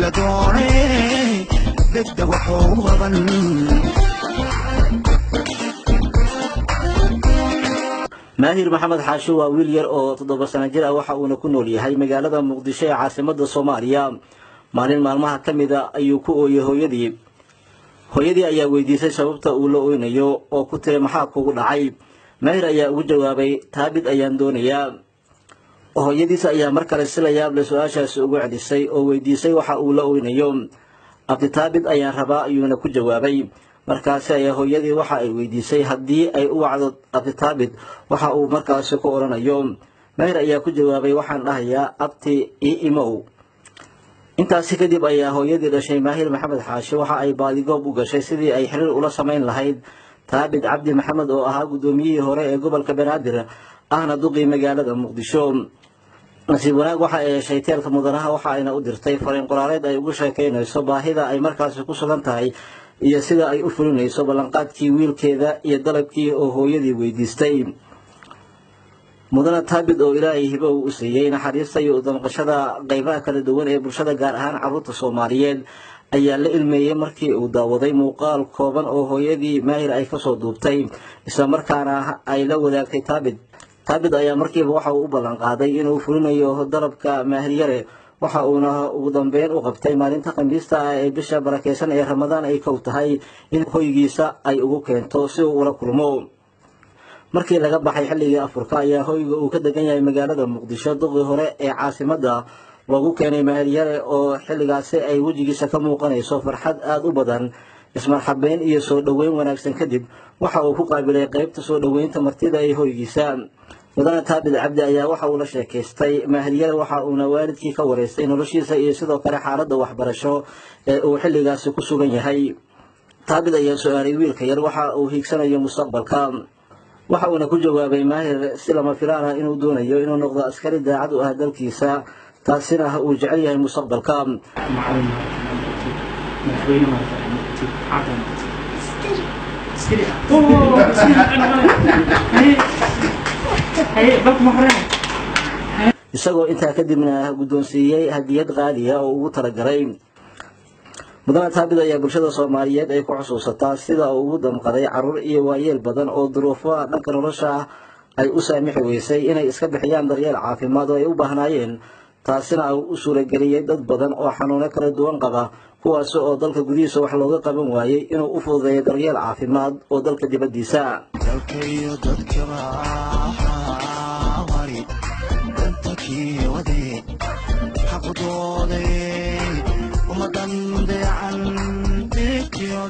la doonay degdeg wuxuu qaban maahir maxamed xaashi waa wiil yar oo 7 sano jir ah waxa uu ku nool yahay magaalada muqdisho ee caasimadda Soomaaliya maalin maalmaha kamida ayuu ku ooyay hooyadii ayaa weydiisay sababta uu la ooynayo oo ku tiri maxaa kugu dhacay maahir ayaa ugu jawaabay taabid ayaan doonayaa hooyadiisa ayaa mar kale si la yaab leh su'aashaas ugu celisay oo weydiisay waxa uu la ooynayo abdi taabid ayaan rabaa ayuuna ku jawaabay markaas ay hooyadii waxa ay weydiisay hadii ay u wacdo abdi taabid waxa uu markaas ku oranayo maahir ayaa ku jawaabay waxaan dhahayaa abti imow intaasi kadib ayaa hooyadii dhashay maahir maxamed xaashi waxa ay baadigoob u gashay sidii ay xiriir ula sameyn lahayd taabid cabdi maxamed oo ahaa gudoomiyihii hore ee gobolka banaadir ahna duqii magaalada muqdisho nasiib wanaag waxa ay yeeshay teelka mudanaha waxa ayna u dirtay fariin qoraareed ay ugu sheekeynayso baahida ay markaas ku sugan tahay iyo sida ay u fulinayso ballanqaadkii wiilkeeda iyo dalabkii oo hooyadii weydiistay mudana taabid oo ilaahay hibo u siiyay naxariista iyo damqashada qaybaha kala duwan ee bulshada gaar ahaan carruurta Soomaaliyeed ayaa la ilmeeyay markii uu daawaday muuqaal kooban oo hooyadii maahir ay ka soo duubtay isla markaana ay la wadaagtay taabid ayaa markiiba waxa uu u ballan qaaday inuu fulinayo dalabka maahir yare waxa uuna ugu dambeyn u qabtay maalinta Khamiista ah ee bisha barakeysan ee Ramadaan ay kow tahay in hoygiisa ay ugu keento si uu ula kulmo markii laga baxay xilligii afurka ayaa hoyga uu ka degan yahay magaalada muqdisho duqii hore ee caasimadda lagu keenay maahir yare oo xilligaasi ay wajigiisa ka muuqanayso farxad aad u badan ismarxabeyn iyo soo dhaweyn wanaagsan kadib waxa uu ku qaabilay qaybta soo dhaweynta martida ee hoygiisa mudana taabid cabdi ayaa waxa uu la sheekaystay maahir yare waxa uuna waalidkii ka wareystay noloshiisa iyo sidoo kale xaaladda waxbarasho ee uu xilligaasi ku sugan yahay taabid ayaa su'aalay wiilka yar waxa uu hiigsanayo mustaqbalka waxa uuna ku jawaabay maahir si lama filaan ah inuu doonayo inuu noqdo askari daacad u ah dalkiisa taasina uu jecel yahay mustaqbalka isagoo intaa kadibna guddoonsiiyay hadiyad qaali ah oo ugu talagalay mudana taabid ayaa bulshada Soomaaliyeed ay ku xusuusataa sida uu ugu damqaday carruur iyo waayeel badan oo duruufaha dhanka nolosha ay u saamixi weysay inay iska bixiyaan daryeel caafimaad oo ay u baahnaayeen taasina uu u suurageliyay dad badan oo xanuuno kala duwan qaba kuwaas oo dalka gudihiisa wax looga qaban waayay inuu u fududeeyo daryeel caafimaad oo dalka dibadiisa dalkayo dadkaba wari dantakii wade xaqdooday umadan deecan dhibkiyo